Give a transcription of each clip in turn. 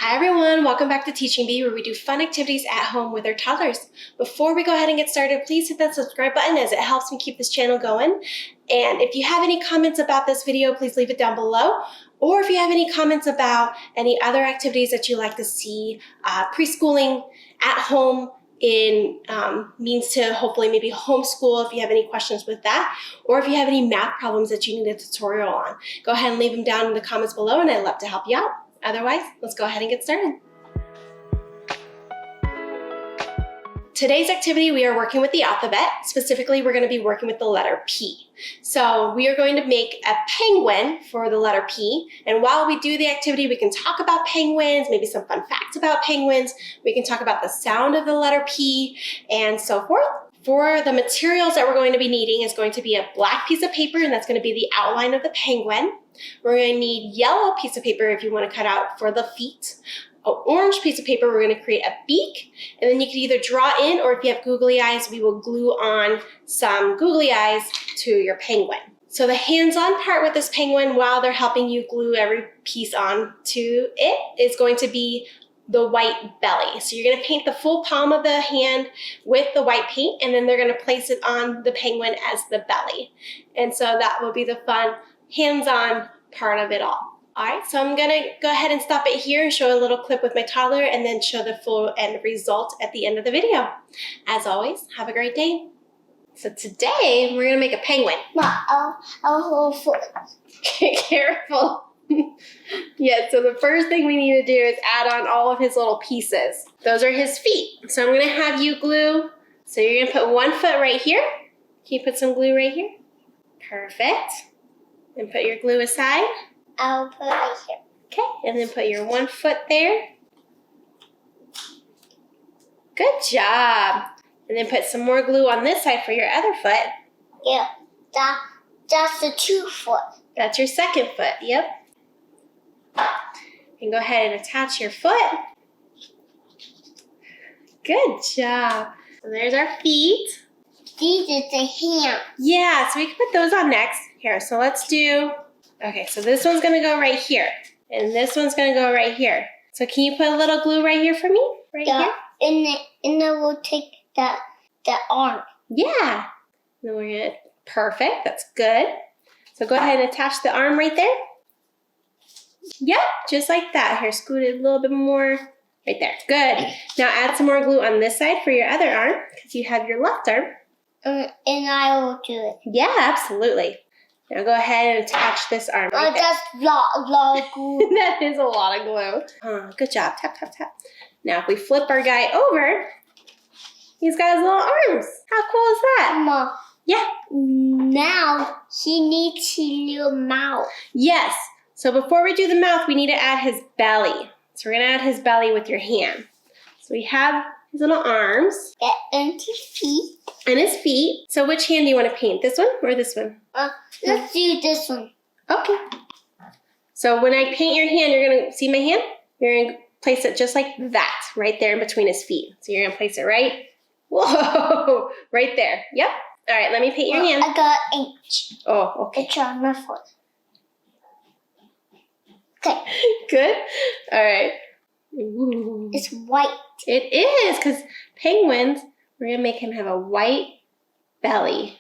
Hi everyone, welcome back to Teaching Bee, where we do fun activities at home with our toddlers. Before we go ahead and get started, please hit that subscribe button as it helps me keep this channel going. And if you have any comments about this video, please leave it down below. Or if you have any comments about any other activities that you like to see, preschooling at home in means to hopefully maybe homeschool if you have any questions with that, or if you have any math problems that you need a tutorial on, go ahead and leave them down in the comments below and I'd love to help you out. Otherwise, let's go ahead and get started. Today's activity, we are working with the alphabet. Specifically, we're going to be working with the letter P. So we are going to make a penguin for the letter P. And while we do the activity, we can talk about penguins, maybe some fun facts about penguins. We can talk about the sound of the letter P and so forth. For the materials that we're going to be needing is going to be a black piece of paper, and that's going to be the outline of the penguin. We're going to need yellow piece of paper if you want to cut out for the feet. An orange piece of paper, we're going to create a beak, and then you can either draw in, or if you have googly eyes, we will glue on some googly eyes to your penguin. So the hands-on part with this penguin, while they're helping you glue every piece on to it, is going to be the white belly. So you're going to paint the full palm of the hand with the white paint, and then they're going to place it on the penguin as the belly. And so that will be the fun hands-on part of it all. All right, so I'm going to go ahead and stop it here and show a little clip with my toddler and then show the full end result at the end of the video. As always, have a great day. So today we're going to make a penguin. I'll hold foot. Careful. Yeah, so the first thing we need to do is add on all of his little pieces. Those are his feet. So I'm going to have you glue. So you're going to put one foot right here. Can you put some glue right here? Perfect. And put your glue aside. I'll put it here. Okay, and then put your one foot there. Good job. And then put some more glue on this side for your other foot. Yeah, that's the 2 foot. That's your second foot, yep. And go ahead and attach your foot. Good job. So there's our feet. These are the hands. Yeah, so we can put those on next. Here, so let's do, okay, so this one's gonna go right here. And this one's gonna go right here. So can you put a little glue right here for me? Right here? And then we'll take the arm. Yeah. Then we're gonna, perfect, that's good. So go ahead and attach the arm right there. Yep, just like that. Here, scoot it a little bit more. Right there, good. Now add some more glue on this side for your other arm, because you have your left arm. And I will do it. Yeah, absolutely. Now go ahead and attach this arm right there. That's a lot of glue. That is a lot of glue. Good job, tap, tap, tap. Now if we flip our guy over, he's got his little arms. How cool is that? Mama. Yeah. Now he needs his little mouth. Yes. So before we do the mouth, we need to add his belly. So we're going to add his belly with your hand. So we have his little arms. And his feet. And his feet. So which hand do you want to paint? This one or this one? Let's do this one. Okay. So when I paint your hand, you're going to see my hand? You're going to place it just like that, right there in between his feet. So you're going to place it right, whoa, right there. Yep. All right, let me paint your hand. I got an H. Oh, okay. It's on my foot. Okay. Good. All right. Ooh. It's white. It is, because penguins, we're going to make him have a white belly.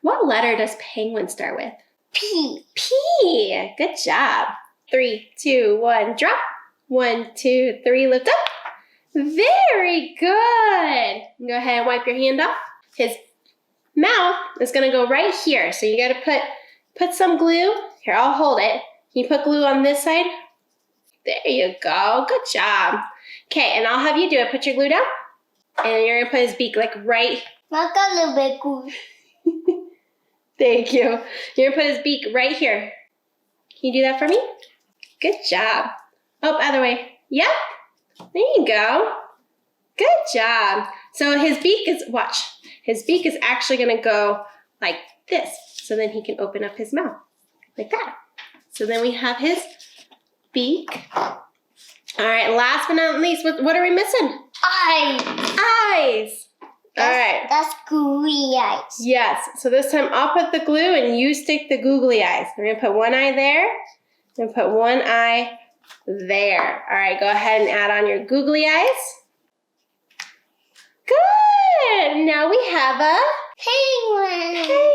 What letter does penguin start with? P. P. Good job. 3, 2, 1, drop. 1, 2, 3, lift up. Very good. Go ahead and wipe your hand off. His mouth is going to go right here. So you got to put some glue. Here, I'll hold it. Can you put glue on this side? There you go. Good job. Okay, and I'll have you do it. Put your glue down. And you're going to put his beak like right. I got a little bit glue. Thank you. You're going to put his beak right here. Can you do that for me? Good job. Oh, other way. Yep. There you go. Good job. So his beak is, watch. His beak is actually going to go like this. So then he can open up his mouth like that. So then we have his beak. All right, last but not least, what are we missing? Eyes. Eyes. All right. That's googly eyes. Yes. So this time I'll put the glue and you stick the googly eyes. We're going to put one eye there. And put one eye There. All right, go ahead and add on your googly eyes. Good. Now we have a Penguin. penguin.